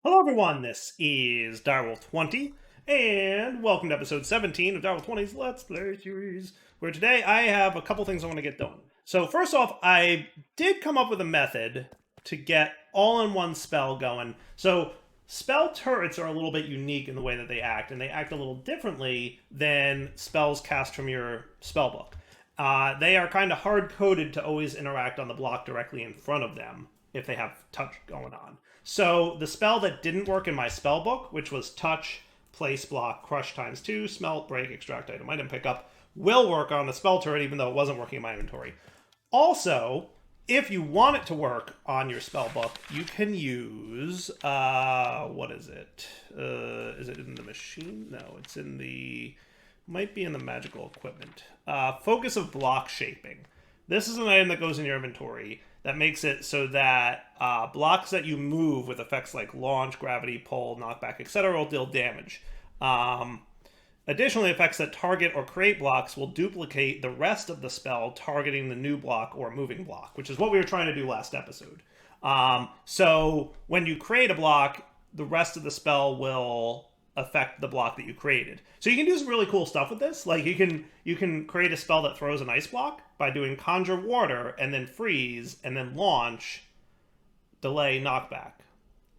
Hello everyone, this is Direwolf20, and welcome to episode 17 of Direwolf20's Let's Play series, where today I have a couple things I want to get done. So first off, I did come up with a method to get all-in-one spell going. So spell turrets are a little bit unique in the way that they act, and they act a little differently than spells cast from your spellbook. They are kind of hard-coded to always interact on the block directly in front of them if they have touch going on. So the spell that didn't work in my spell book, which was touch, place block, crush times 2, smelt, break, extract item, item pickup, will work on the spell turret even though it wasn't working in my inventory. Also, if you want it to work on your spell book, you can use, what is it? Is it in the machine? No, it's in the, might be in the magical equipment. Focus of block shaping. This is an item that goes in your inventory that makes it so that blocks that you move with effects like launch, gravity, pull, knockback, etc. will deal damage. Additionally, effects that target or create blocks will duplicate the rest of the spell targeting the new block or moving block, which is what we were trying to do last episode. So when you create a block, the rest of the spell will affect the block that you created. So you can do some really cool stuff with this. Like you can create a spell that throws an ice block by doing conjure water and then freeze and then launch, delay, knockback.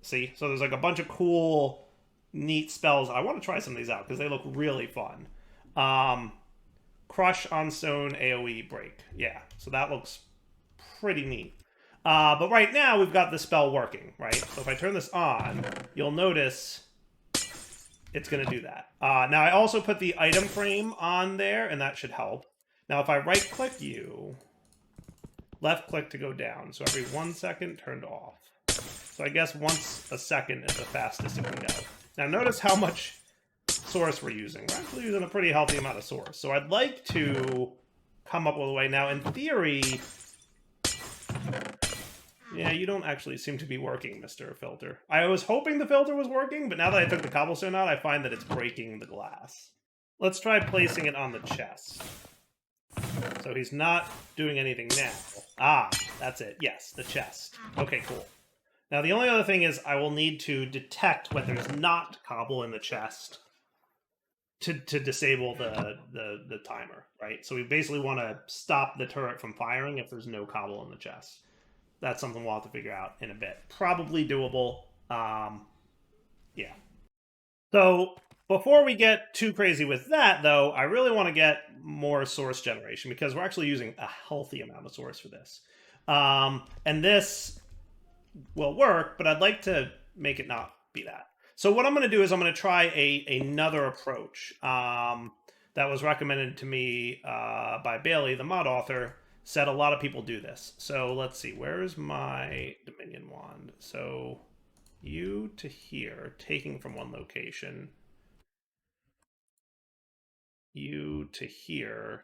See? So there's like a bunch of cool, neat spells. I want to try some of these out because they look really fun. Crush on stone, AoE, break. Yeah, so that looks pretty neat. But right now we've got the spell working, right? So if I turn this on, you'll notice it's going to do that. Now, I also put the item frame on there, and that should help. Now, if I right-click you, left-click to go down. So every 1 second, turned off. So I guess once a second is the fastest it can go. Now, notice how much source we're using. We're actually using a pretty healthy amount of source. So I'd like to come up with a way. Now, in theory, yeah, you don't actually seem to be working, Mr. Filter. I was hoping the filter was working, but now that I took the cobblestone out, I find that it's breaking the glass. Let's try placing it on the chest. So he's not doing anything now. Ah, that's it. Yes, the chest. Okay, cool. Now, the only other thing is I will need to detect when there's not cobble in the chest to disable the timer, right? So we basically want to stop the turret from firing if there's no cobble in the chest. That's something we'll have to figure out in a bit. Probably doable. Yeah. So before we get too crazy with that, though, I really want to get more source generation because we're actually using a healthy amount of source for this. And this will work, but I'd like to make it not be that. So what I'm going to do is I'm going to try another approach that was recommended to me by Bailey, the mod author. Said a lot of people do this. So let's see, where's my Dominion wand? So you to here, taking from one location. You to here,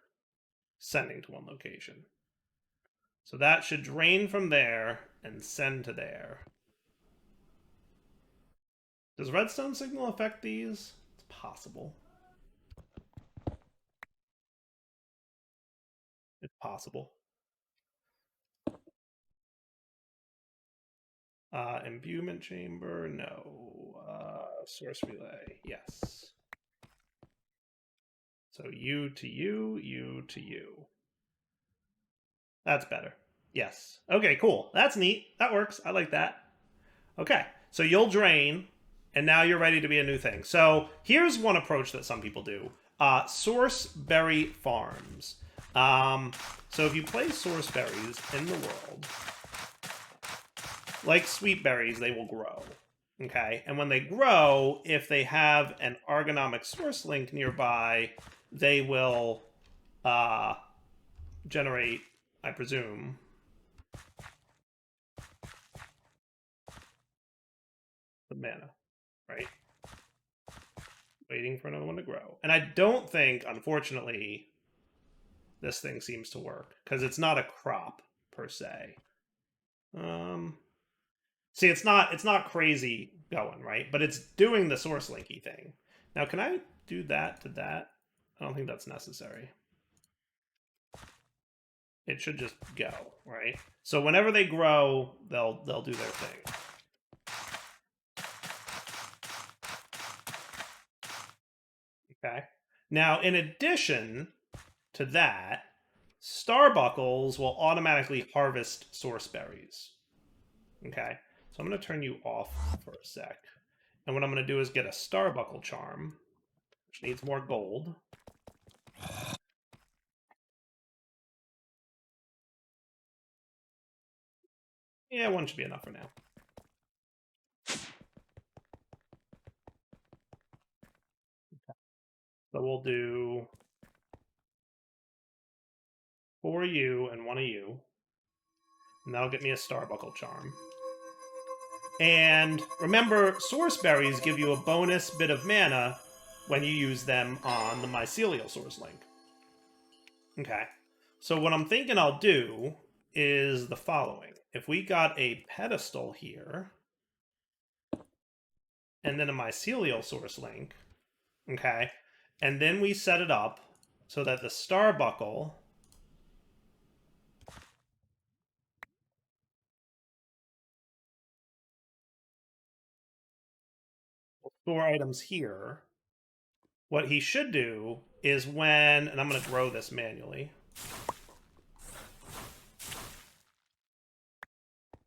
sending to one location. So that should drain from there and send to there. Does Redstone Signal affect these? It's possible. It's possible. Imbuement chamber, no. Source relay, yes. So you to you, you to you. That's better. Yes. Okay, cool. That's neat. That works. I like that. Okay, so you'll drain, and now you're ready to be a new thing. So here's one approach that some people do. Source berry farms. So if you place source berries in the world, like sweet berries, they will grow. Okay, and when they grow, if they have an ergonomic source link nearby, they will generate, I presume, the mana, right? Waiting for another one to grow. And I don't think, unfortunately, this thing seems to work because it's not a crop per se. See, it's not crazy going, right? But it's doing the source linky thing. Now, can I do that to that? I don't think that's necessary. It should just go, right? So whenever they grow, they'll do their thing. Okay. Now, in addition to that, Starbuckles will automatically harvest source berries. Okay. So I'm going to turn you off for a sec. And what I'm going to do is get a Starbuckle charm, which needs more gold. Yeah, one should be enough for now. So we'll do 4 of you and 1 of you. And that'll get me a Starbuckle charm. And remember, source berries give you a bonus bit of mana when you use them on the mycelial source link. Okay. So what I'm thinking I'll do is the following. If we got a pedestal here, and then a mycelial source link, okay, and then we set it up so that the Starbuckle will store items here. What he should do is when, and I'm going to grow this manually,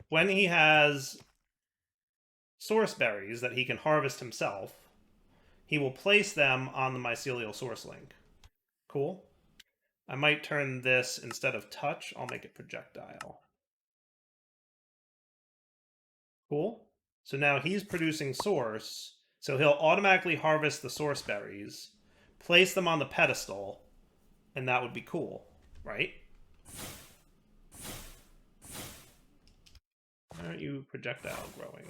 when he has source berries that he can harvest himself, he will place them on the mycelial source link. Cool. I might turn this, instead of touch, I'll make it projectile. Cool. So now he's producing source, so he'll automatically harvest the source berries, place them on the pedestal, and that would be cool, right? Why aren't you projectile growing?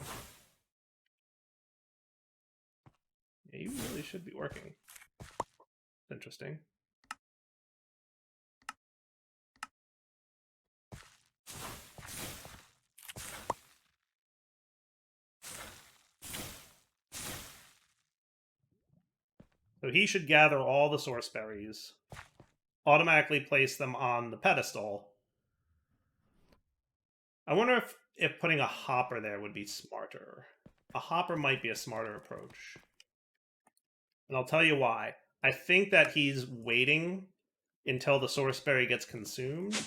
Yeah, you really should be working. Interesting. So he should gather all the source berries, automatically place them on the pedestal. I wonder if putting a hopper there would be smarter. A hopper might be a smarter approach. And I'll tell you why. I think that he's waiting until the source berry gets consumed.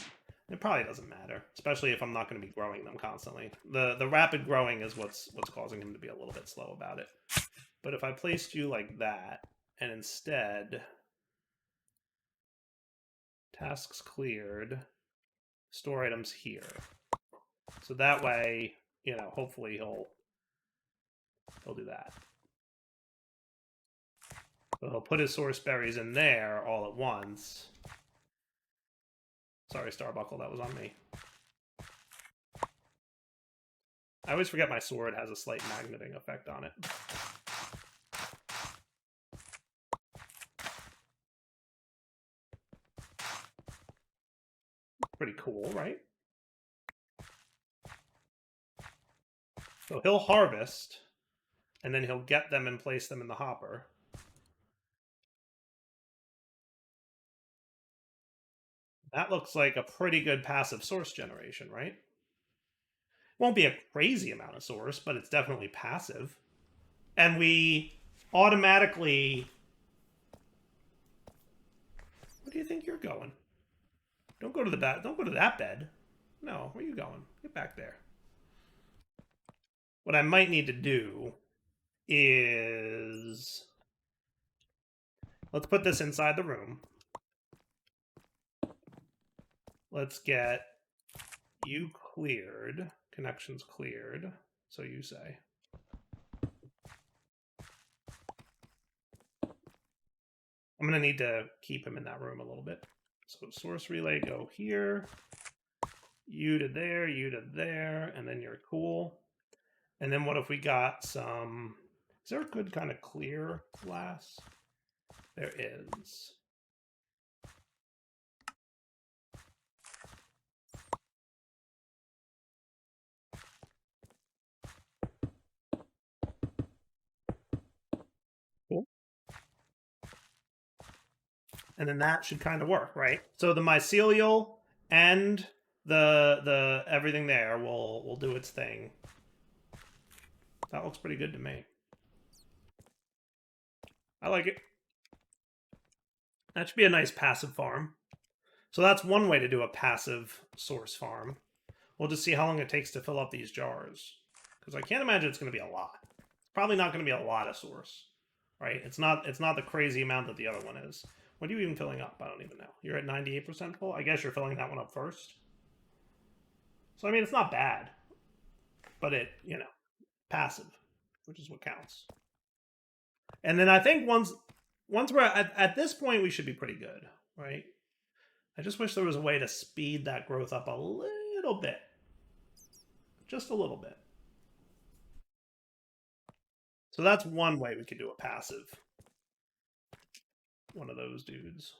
It probably doesn't matter, especially if I'm not going to be growing them constantly. The rapid growing is what's causing him to be a little bit slow about it. But if I placed you like that, and instead tasks cleared, store items here. So that way, you know, hopefully he'll do that. So he'll put his source berries in there all at once. Sorry, Starbuckle, that was on me. I always forget my sword has a slight magneting effect on it. Pretty cool, right? So he'll harvest, and then he'll get them and place them in the hopper. That looks like a pretty good passive source generation, right? Won't be a crazy amount of source, but it's definitely passive. And we automatically... Where do you think you're going? Don't go to the bed. Don't go to that bed. No, where are you going? Get back there. What I might need to do is... Let's put this inside the room. Let's get you cleared. Connections cleared. So you say. I'm going to need to keep him in that room a little bit. So source relay, go here. You to there, and then you're cool. And then what if we got some... Is there a good kind of clear glass? There is. Cool. And then that should kind of work, right? So the mycelial and the everything there will do its thing. That looks pretty good to me. I like it. That should be a nice passive farm. So that's one way to do a passive source farm. We'll just see how long it takes to fill up these jars. Because I can't imagine it's going to be a lot. It's probably not going to be a lot of source. Right? It's not the crazy amount that the other one is. What are you even filling up? I don't even know. You're at 98% full? I guess you're filling that one up first. So, I mean, it's not bad. But it, you know, passive, which is what counts. And then I think once we're at this point, we should be pretty good, right? I just wish there was a way to speed that growth up a little bit. Just a little bit. So that's one way we could do a passive. One of those dudes.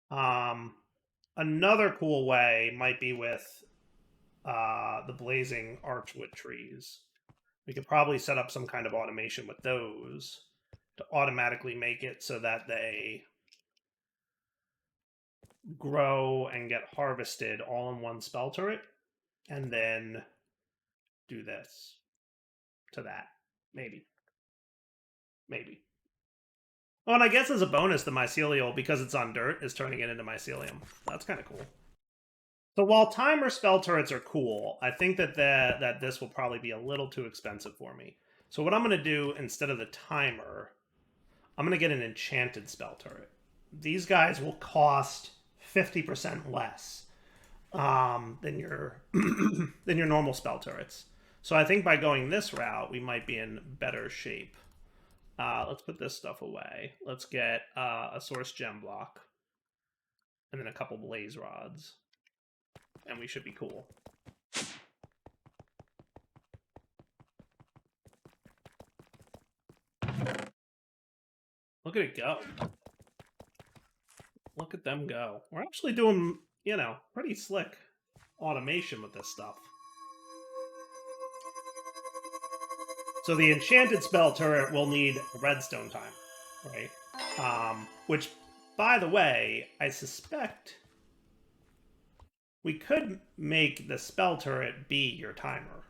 Another cool way might be with the blazing archwood trees. We could probably set up some kind of automation with those to automatically make it so that they grow and get harvested all in one spell turret, and then do this to that. Maybe. Oh, and I guess as a bonus, the mycelial, because it's on dirt, is turning it into mycelium. That's kind of cool. So while timer spell turrets are cool, I think that this will probably be a little too expensive for me. So what I'm going to do instead of the timer, I'm going to get an enchanted spell turret. These guys will cost 50% less than your than your normal spell turrets. So I think by going this route, we might be in better shape. Let's put this stuff away. Let's get a source gem block. And then a couple blaze rods. And we should be cool. Look at it go. Look at them go. We're actually doing, you know, pretty slick automation with this stuff. So the enchanted spell turret will need Redstone Time, right? Which, by the way, I suspect we could make the spell turret be your timer,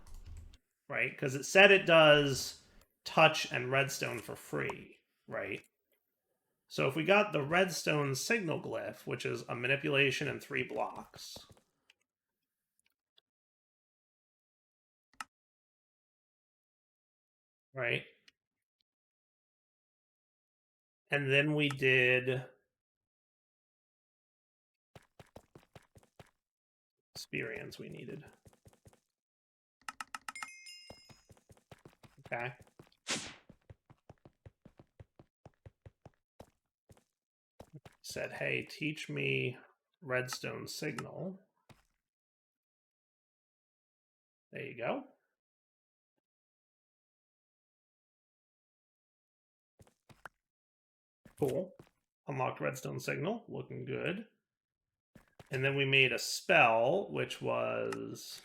right? Because it said it does touch and redstone for free, right? So if we got the Redstone Signal glyph, which is a manipulation and 3 blocks, right? And then we did experience we needed. Okay. Said, hey, teach me Redstone Signal. There you go. Cool. Unlocked Redstone Signal. Looking good. And then we made a spell, which was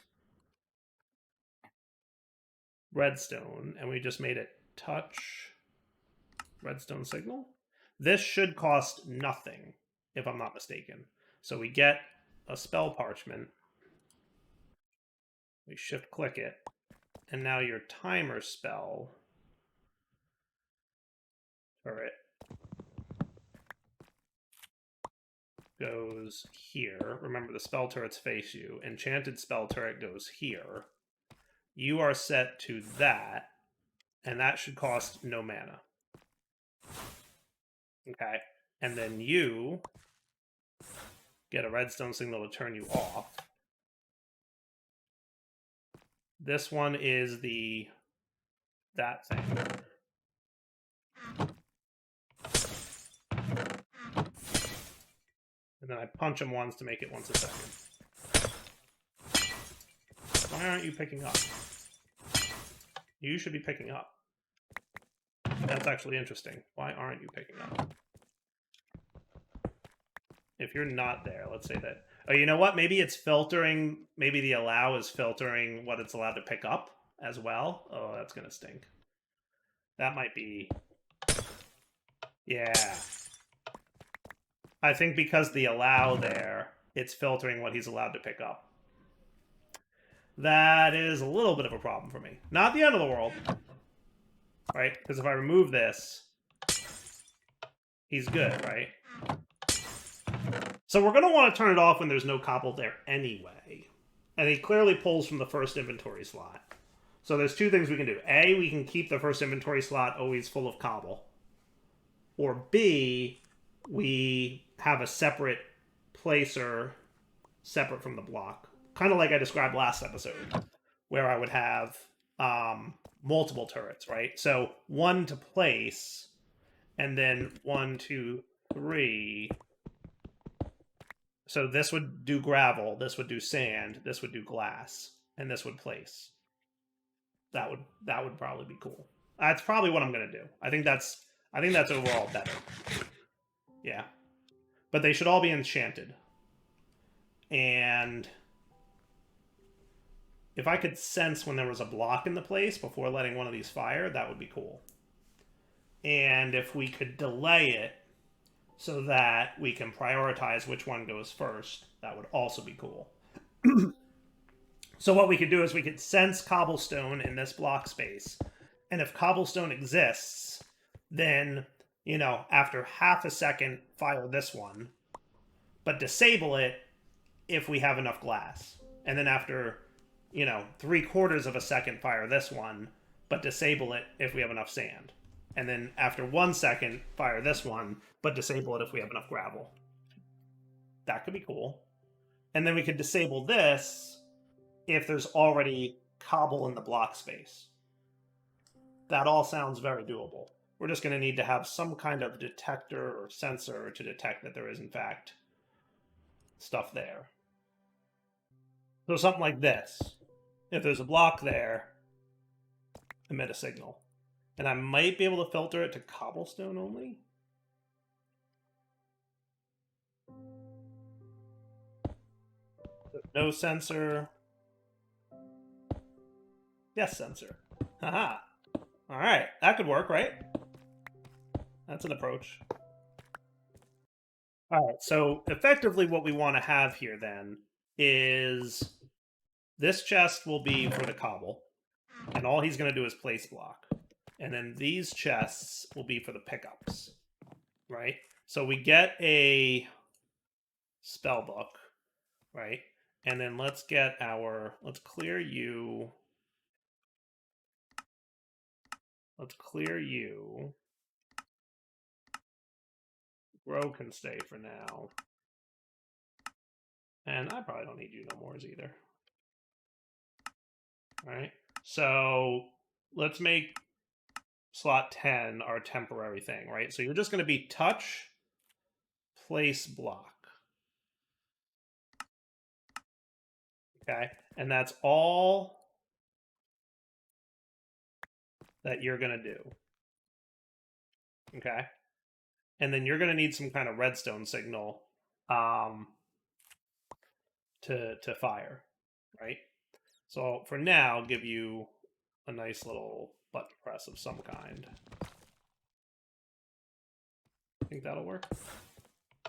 Redstone. And we just made it touch Redstone Signal. This should cost nothing, if I'm not mistaken. So we get a spell parchment. We shift click it. And now your timer spell turret goes here. Remember, the spell turrets face you. Enchanted spell turret goes here. You are set to that, and that should cost no mana. Okay. And then you get a redstone signal to turn you off. This one is that thing. And then I punch him once to make it once a second. Why aren't you picking up? You should be picking up. That's actually interesting. Why aren't you picking up? If you're not there, let's say that. Oh, you know what? Maybe it's filtering. Maybe the allow is filtering what it's allowed to pick up as well. Oh, that's going to stink. That might be... Yeah. I think because the allow there, it's filtering what he's allowed to pick up. That is a little bit of a problem for me. Not the end of the world. Right? Because if I remove this, he's good, right? So we're going to want to turn it off when there's no cobble there anyway. And he clearly pulls from the first inventory slot. So there's two things we can do. A, we can keep the first inventory slot always full of cobble. Or B, we have a separate placer separate from the block. Kind of like I described last episode, where I would have multiple turrets, right? So one to place, and then 1, 2, 3. So this would do gravel, this would do sand, this would do glass, and this would place. That would probably be cool. That's probably what I'm gonna do. I think that's overall better. Yeah. But they should all be enchanted. And if I could sense when there was a block in the place before letting one of these fire, that would be cool. And if we could delay it so that we can prioritize which one goes first, that would also be cool. So what we could do is we could sense cobblestone in this block space. And if cobblestone exists, then, you know, after half a second, fire this one, but disable it if we have enough glass. And then after, you know, 3/4 of a second, fire this one, but disable it if we have enough sand. And then after 1 second, fire this one, but disable it if we have enough gravel. That could be cool. And then we could disable this if there's already cobble in the block space. That all sounds very doable. We're just going to need to have some kind of detector or sensor to detect that there is, in fact, stuff there. So something like this. If there's a block there, emit a signal. And I might be able to filter it to cobblestone only. No sensor. Yes, sensor. Haha. All right, that could work, right? That's an approach. All right, so effectively what we want to have here then is this chest will be for the cobble, and all he's going to do is place block. And then these chests will be for the pickups, right? So we get a spell book, right? And then let's clear you. Let's clear you. Grow can stay for now. And I probably don't need you no more either. All right. So let's make slot 10 our temporary thing, right? So you're just going to be touch, place, block. Okay. And that's all that you're going to do. Okay. And then you're going to need some kind of redstone signal to fire, right? So for now, I'll give you a nice little button press of some kind. Think that'll work?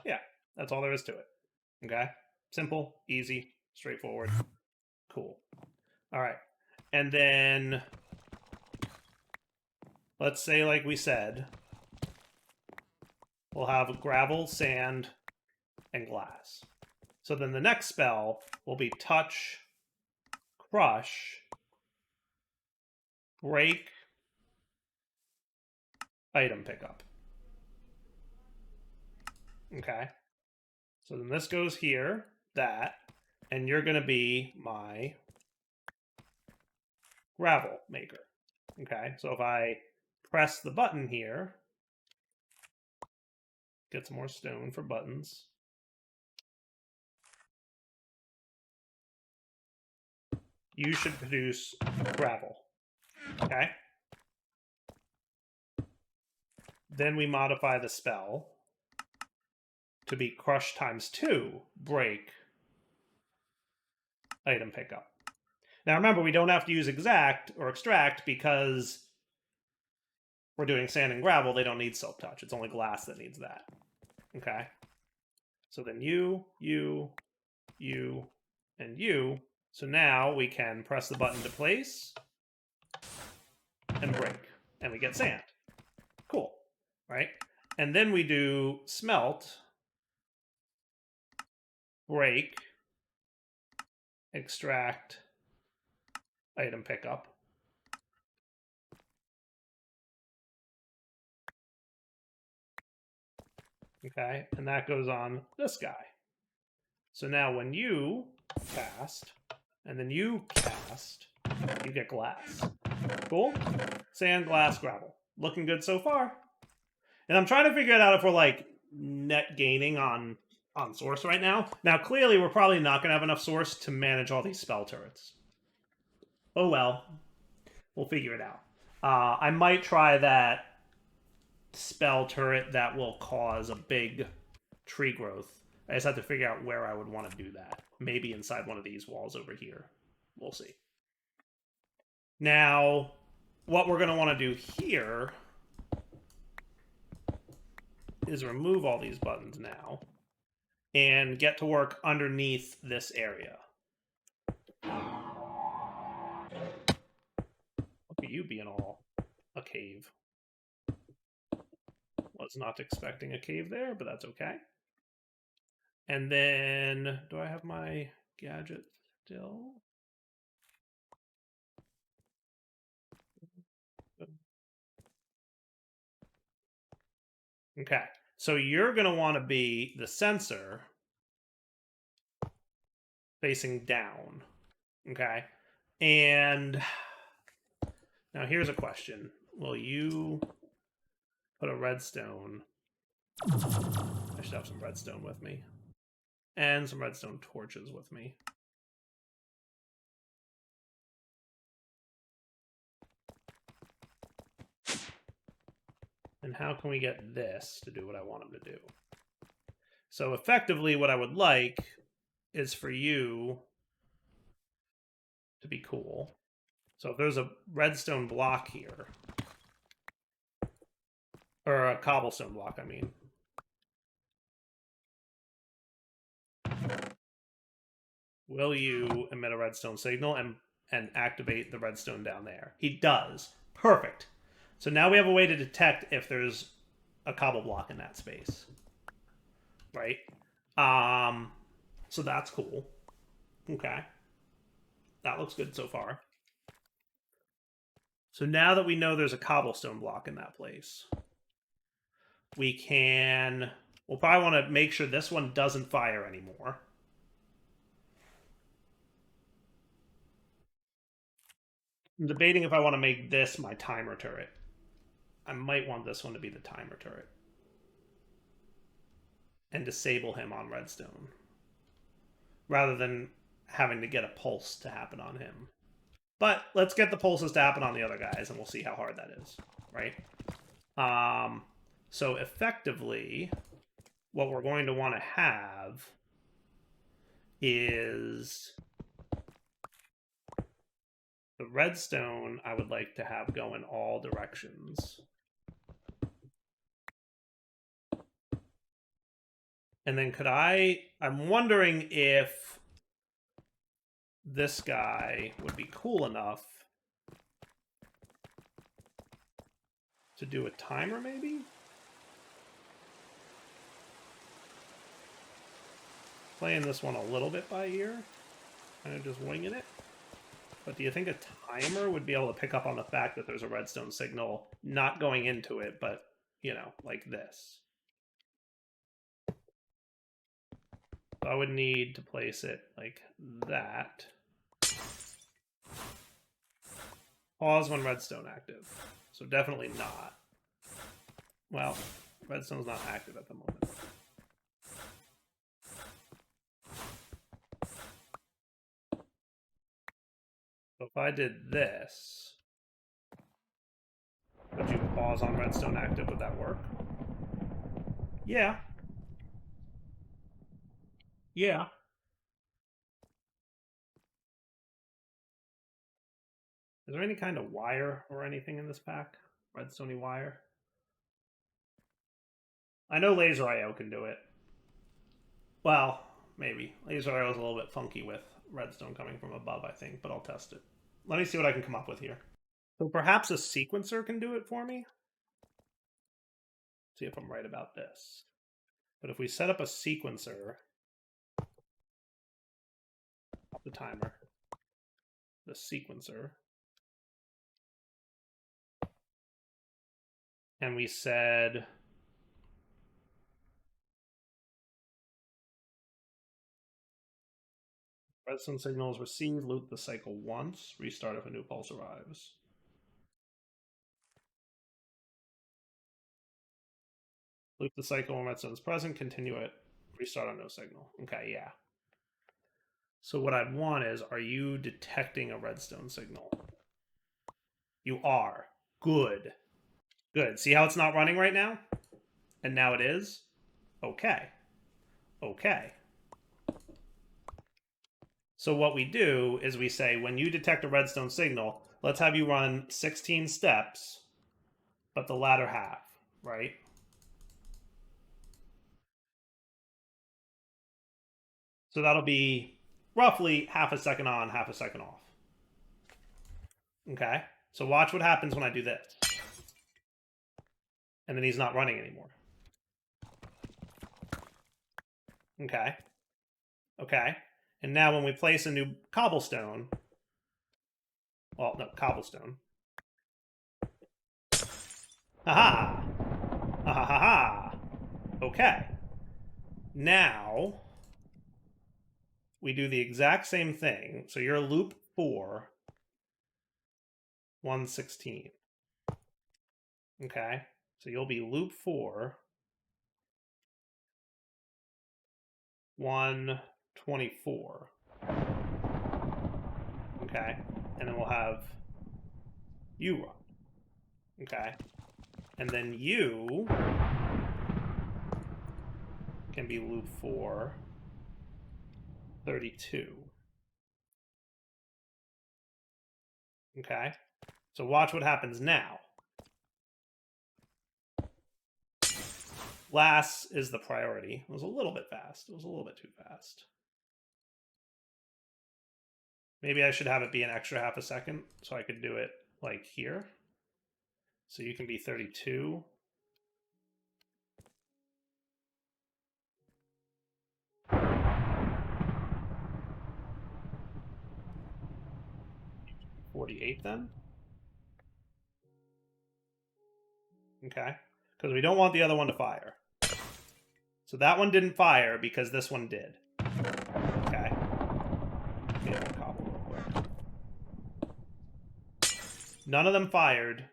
Yeah, that's all there is to it. Okay? Simple, easy, straightforward. Cool. All right. And then let's say, like we said, we'll have gravel, sand, and glass. So then the next spell will be touch, crush, break, item pickup. Okay. So then this goes here, that, and you're going to be my gravel maker. Okay. So if I press the button here, get some more stone for buttons. You should produce gravel. Okay. Then we modify the spell to be crush times 2, break, item pickup. Now remember, we don't have to use exact or extract because we're doing sand and gravel. They don't need silk touch. It's only glass that needs that. Okay. So then you, and you. So now we can press the button to place and break, and we get sand. Cool, right? And then we do smelt, break, extract, item pickup. Okay, and that goes on this guy. So now when you cast, and then you cast, you get glass. Cool? Sand, glass, gravel. Looking good so far. And I'm trying to figure it out if we're like net gaining on source right now. Now, clearly, we're probably not going to have enough source to manage all these spell turrets. Oh well. We'll figure it out. I might try that spell turret that will cause a big tree growth. I just have to figure out where I would want to do that. Maybe inside one of these walls over here. We'll see. Now, what we're going to want to do here is remove all these buttons now and get to work underneath this area. Look at you being all a cave. Was not expecting a cave there, but that's okay. And then, do I have my gadget still? Okay, so you're going to want to be the sensor facing down. Okay, and now here's a question. Will you put a redstone? I should have some redstone with me. And some redstone torches with me. And how can we get this to do what I want him to do? So effectively, what I would like is for you to be cool. So if there's a redstone block here, or a cobblestone block, I mean. Will you emit a redstone signal and activate the redstone down there? He does. Perfect. So now we have a way to detect if there's a cobble block in that space. Right? So that's cool. Okay. That looks good so far. So now that we know there's a cobblestone block in that place, we'll probably want to make sure this one doesn't fire anymore. I'm debating if I want to make this my timer turret. I might want this one to be the timer turret. And disable him on redstone. Rather than having to get a pulse to happen on him. But let's get the pulses to happen on the other guys, and we'll see how hard that is. Right? So effectively, what we're going to want to have is the redstone I would like to have go in all directions. And then I'm wondering if this guy would be cool enough to do a timer, maybe? Playing this one a little bit by ear, kind of just winging it. But do you think a timer would be able to pick up on the fact that there's a redstone signal not going into it, but, you know, like this? So I would need to place it like that. Pause when redstone active. So definitely not. Well, redstone's not active at the moment. So if I did this, would you pause on redstone active? Would that work? Yeah. Yeah. Is there any kind of wire or anything in this pack? Redstone wire? I know Laser IO can do it. Well, maybe. Laser IO is a little bit funky with redstone coming from above, I think, but I'll test it. Let me see what I can come up with here. So perhaps a sequencer can do it for me? See if I'm right about this. But if we set up a sequencer, the timer, the sequencer, and we said redstone signal is received, loop the cycle once, restart if a new pulse arrives. Loop the cycle when redstone is present, continue it, restart on no signal. Okay, yeah. So what I'd want is, are you detecting a redstone signal? You are. Good. Good. See how it's not running right now? And now it is? Okay. Okay. So what we do is we say, when you detect a redstone signal, let's have you run 16 steps, but the latter half, right? So that'll be roughly half a second on, half a second off. Okay? So watch what happens when I do this. And then he's not running anymore. Okay? Okay? And now when we place a new cobblestone, well, no, cobblestone. Ha-ha! Ha-ha-ha-ha! Okay. Now, we do the exact same thing. So you're loop 4, 116. Okay? So you'll be loop 4, 124. Okay? And then we'll have you run. Okay? And then you can be loop 4, 32. Okay? So watch what happens now. Last is the priority. It was a little bit fast. It was a little bit too fast. Maybe I should have it be an extra half a second so I could do it like here. So you can be 32. $48 then? Okay. Because we don't want the other one to fire. So that one didn't fire because this one did. Okay. Cobble real quick. None of them fired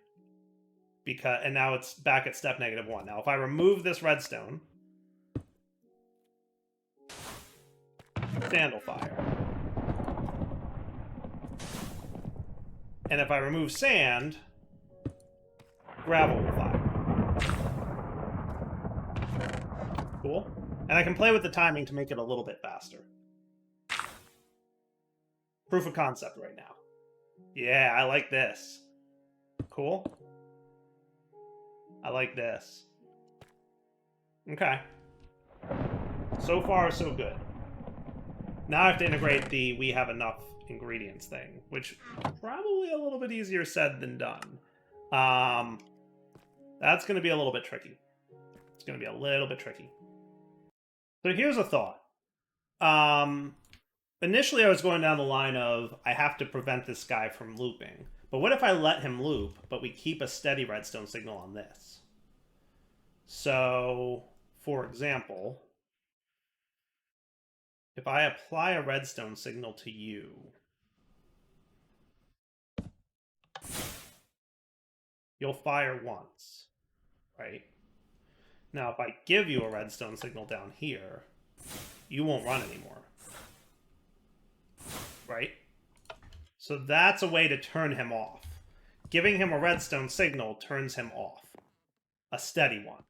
because, and now it's back at step -1. Now if I remove this redstone, sand will fire. And if I remove sand, gravel will fire. Cool. And I can play with the timing to make it a little bit faster. Proof of concept right now. Yeah, I like this. Cool. I like this. Okay. So far, so good. Now I have to integrate the we have enough ingredients thing, which probably a little bit easier said than done. That's going to be a little bit tricky. It's going to be a little bit tricky. So here's a thought. Initially, I was going down the line of, I have to prevent this guy from looping. But what if I let him loop, but we keep a steady redstone signal on this? So, for example, if I apply a redstone signal to you, you'll fire once, right? Now, if I give you a redstone signal down here, you won't run anymore. Right? So that's a way to turn him off. Giving him a redstone signal turns him off. A steady one.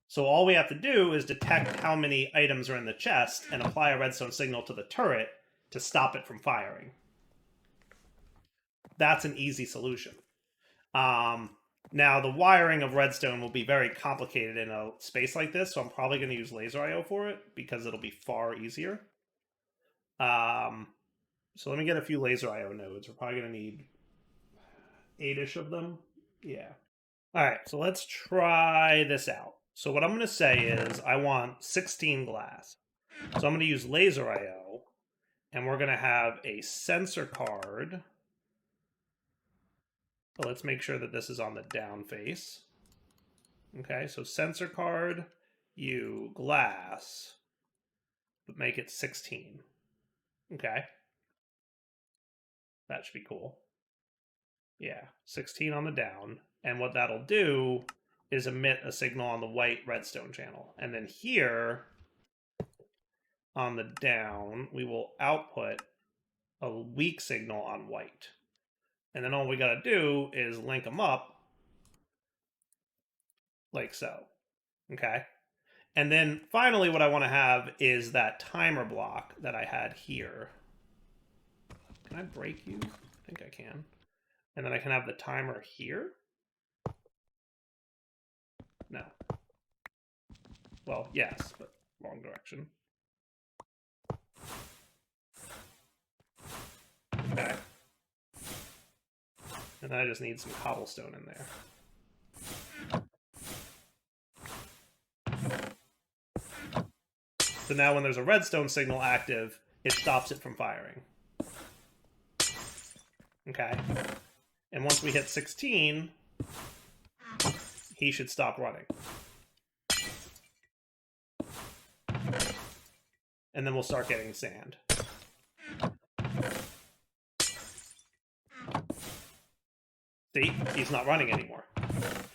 So all we have to do is detect how many items are in the chest and apply a redstone signal to the turret to stop it from firing. That's an easy solution. Now, the wiring of redstone will be very complicated in a space like this, so I'm probably going to use laser I/O for it because it'll be far easier. So let me get a few laser I/O nodes. We're probably going to need 8-ish of them. Yeah. All right, so let's try this out. So what I'm going to say is I want 16 glass. So I'm going to use laser IO, and we're going to have a sensor card. So let's make sure that this is on the down face. Okay, so sensor card, you glass, but make it 16. Okay. That should be cool. Yeah, 16 on the down. And what that'll do is emit a signal on the white redstone channel. And then here on the down, we will output a weak signal on white. And then all we got to do is link them up like so. Okay. And then finally, what I want to have is that timer block that I had here. Can I break you? I think I can. And then I can have the timer here. No. Well, yes, but wrong direction. Okay. And then I just need some cobblestone in there. So now when there's a redstone signal active, it stops it from firing. Okay. And once we hit 16, he should stop running. And then we'll start getting sand. See? He's not running anymore.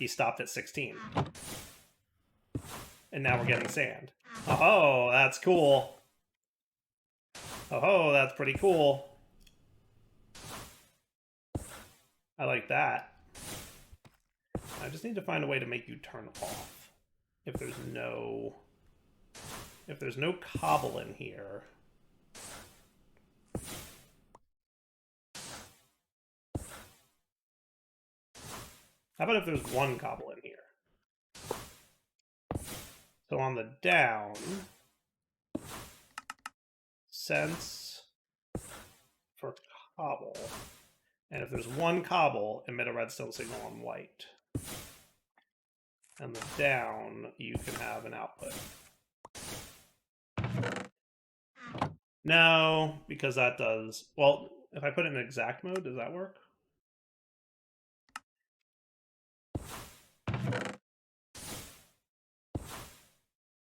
He stopped at 16. And now we're getting sand. Oh, that's cool. Oh, that's pretty cool. I like that. I just need to find a way to make you turn off. If there's no cobble in here. How about if there's one cobble in here? So on the down, sense for cobble. And if there's one cobble, emit a redstone signal on white. And the down, you can have an output. No, because that does... Well, if I put it in exact mode, does that work?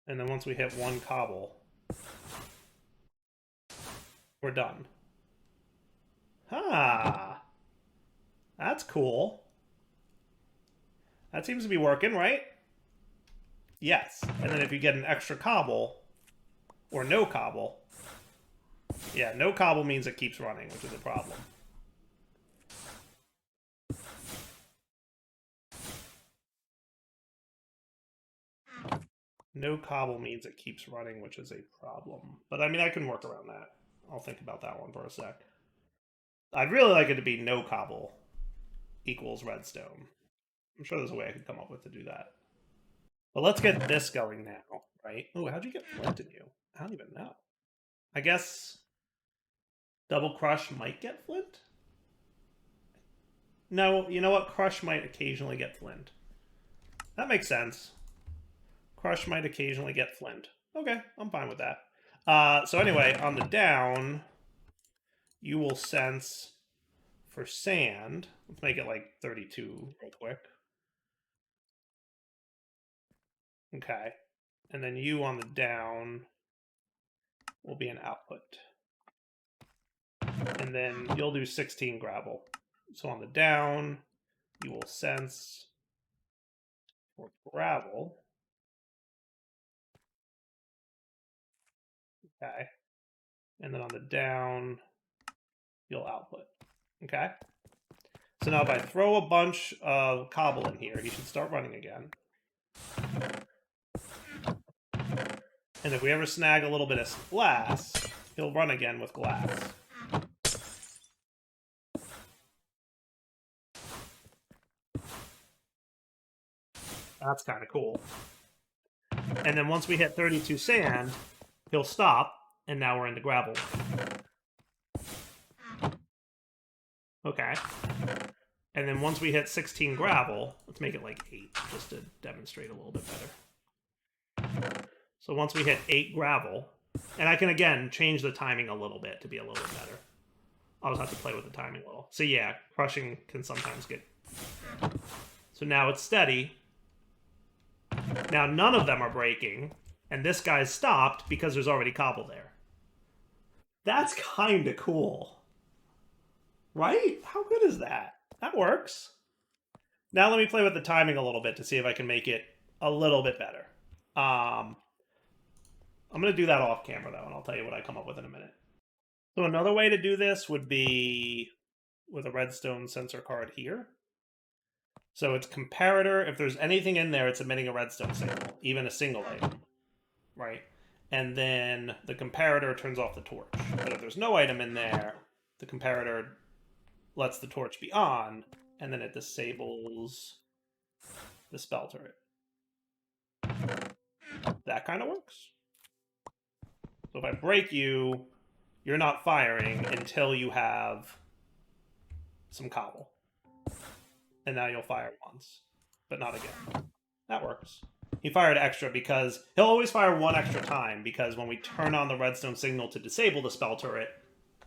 And then once we hit one cobble, we're done. Ah! That's cool. That seems to be working, right? Yes. And then if you get an extra cobble, or no cobble... Yeah, no cobble means it keeps running, which is a problem. No cobble means it keeps running, which is a problem. But I mean, I can work around that. I'll think about that one for a sec. I'd really like it to be no cobble equals redstone. I'm sure there's a way I could come up with to do that. But let's get this going now, right? Oh, how'd you get flint in you? I don't even know. I guess double crush might get flint? No, you know what? Crush might occasionally get flint. That makes sense. Crush might occasionally get flint. Okay, I'm fine with that. So anyway, on the down, you will sense for sand. Let's make it like 32 real quick. Okay. And then you on the down will be an output. And then you'll do 16 gravel. So on the down, you will sense for gravel. Okay. And then on the down, you'll output. Okay. So now if I throw a bunch of cobble in here, he should start running again. And if we ever snag a little bit of glass, he'll run again with glass. That's kind of cool. And then once we hit 32 sand, he'll stop, and now we're into gravel. Okay. And then once we hit 16 gravel, let's make it like 8, just to demonstrate a little bit better. So once we hit 8 gravel, and I can, again, change the timing a little bit to be a little bit better. I'll just have to play with the timing a little. So yeah, crushing can sometimes get... So now it's steady. Now none of them are breaking, and this guy's stopped because there's already cobble there. That's kind of cool. Right? How good is that? That works. Now let me play with the timing a little bit to see if I can make it a little bit better. I'm going to do that off camera, though, and I'll tell you what I come up with in a minute. So another way to do this would be with a Redstone Sensor card here. So it's comparator. If there's anything in there, it's emitting a redstone signal, even a single item, right? And then the comparator turns off the torch. But if there's no item in there, the comparator lets the torch be on, and then it disables the spell turret. That kind of works. So if I break you, you're not firing until you have some cobble. And now you'll fire once, but not again. That works. He fired extra because he'll always fire one extra time, because when we turn on the redstone signal to disable the spell turret,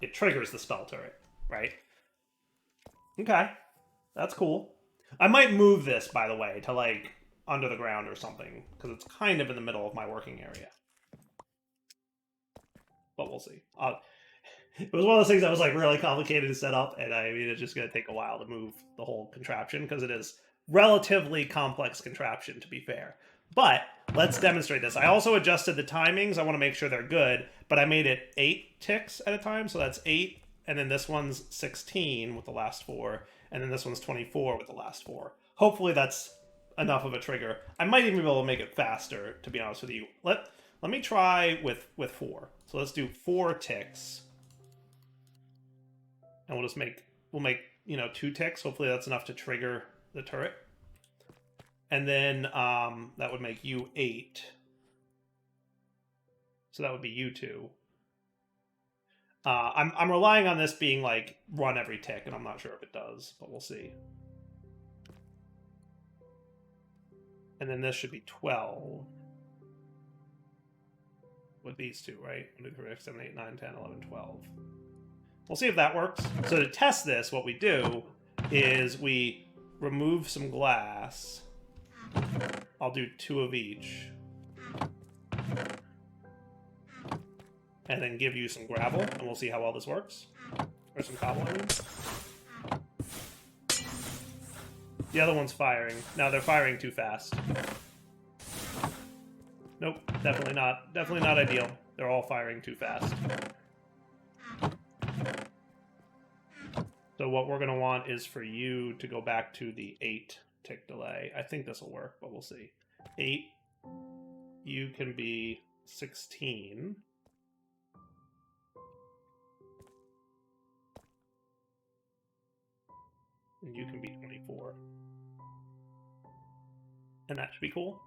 it triggers the spell turret, right? Okay, that's cool. I might move this, by the way, to like under the ground or something, because it's kind of in the middle of my working area. But we'll see. It was one of those things that was like really complicated to set up, and I mean, it's just going to take a while to move the whole contraption, because it is relatively complex contraption, to be fair. But let's demonstrate this. I also adjusted the timings. I want to make sure they're good, but I made it 8 ticks at a time, so that's 8, and then this one's 16 with the last 4, and then this one's 24 with the last 4. Hopefully that's enough of a trigger. I might even be able to make it faster, to be honest with you. Let me try with 4. So let's do 4 ticks. And we'll make, 2 ticks. Hopefully that's enough to trigger the turret. And then that would make you 8. So that would be you 2. I'm relying on this being like run every tick, and I'm not sure if it does, but we'll see. And then this should be 12. With these two, right? 1, 2, 3, 4, 7, 8, 9, 10, 11, 12. We'll see if that works. So to test this, what we do is we remove some glass. I'll do 2 of each. And then give you some gravel, and we'll see how well this works. Or some cobble, I mean. The other one's firing. Now they're firing too fast. Nope, definitely not. Definitely not ideal. They're all firing too fast. So what we're going to want is for you to go back to the 8 tick delay. I think this will work, but we'll see. 8. You can be 16. And you can be 24. And that should be cool.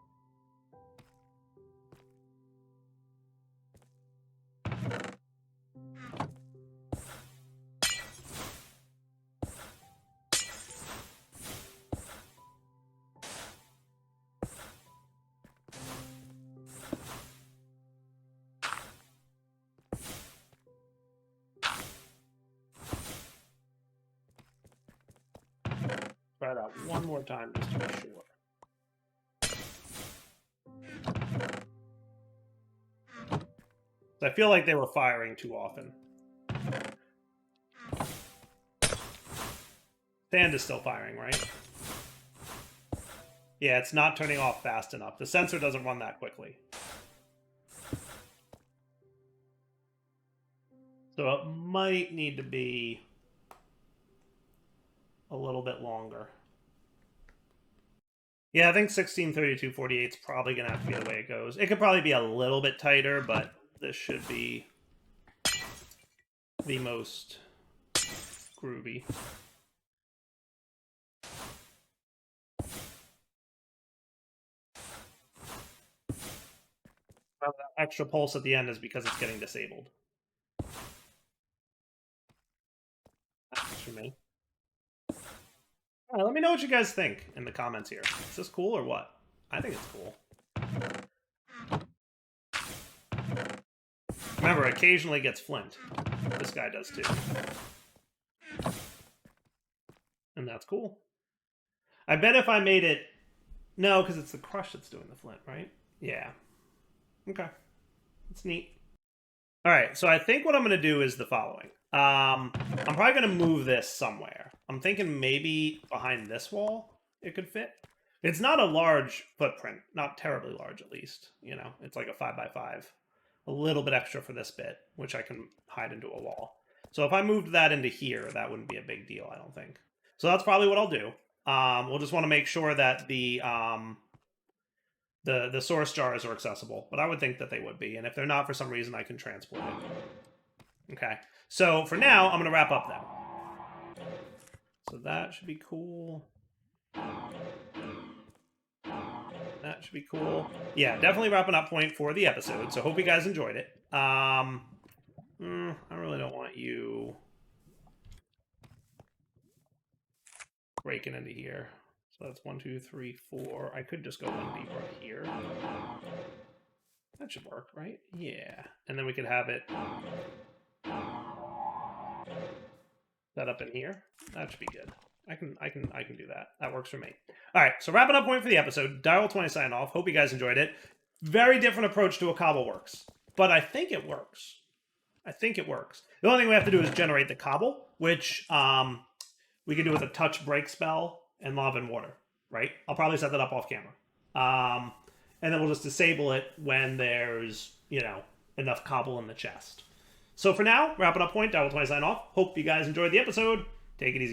Try that one more time just to be sure. I feel like they were firing too often. Sand is still firing, right? Yeah, it's not turning off fast enough. The sensor doesn't run that quickly. So it might need to be a little bit longer. Yeah, I think 163248 is probably going to have to be the way it goes. It could probably be a little bit tighter, but this should be the most groovy. Well, that extra pulse at the end is because it's getting disabled. That's for me. All right, let me know what you guys think in the comments here. Is this cool or what? I think it's cool. Remember, occasionally gets flint. This guy does too. And that's cool. I bet if I made it... No, because it's the crush that's doing the flint, right? Yeah. Okay. That's neat. All right, so I think what I'm going to do is the following. I'm probably going to move this somewhere. I'm thinking maybe behind this wall it could fit. It's not a large footprint. Not terribly large, at least. You know, it's like a 5x5. A little bit extra for this bit, which I can hide into a wall. So if I moved that into here, that wouldn't be a big deal, I don't think. So that's probably what I'll do. We'll just want to make sure that the source jars are accessible, but I would think that they would be. And if they're not for some reason, I can transport it. Okay. So for now, I'm going to wrap up then. So that should be cool. That should be cool. Yeah, definitely wrapping up point for the episode. So hope you guys enjoyed it. I really don't want you breaking into here. So that's 1, 2, 3, 4. I could just go one deeper here. That should work, right? Yeah. And then we could have it set up in here. That should be good. I can do that. That works for me. All right, so wrapping up point for the episode. Direwolf20 sign off. Hope you guys enjoyed it. Very different approach to a Cobbleworks, but I think it works. I think it works. The only thing we have to do is generate the cobble, which we can do with a touch break spell and lava and water, right? I'll probably set that up off camera. And then we'll just disable it when there's, you know, enough cobble in the chest. So for now, wrapping up point. Direwolf20 sign off. Hope you guys enjoyed the episode. Take it easy.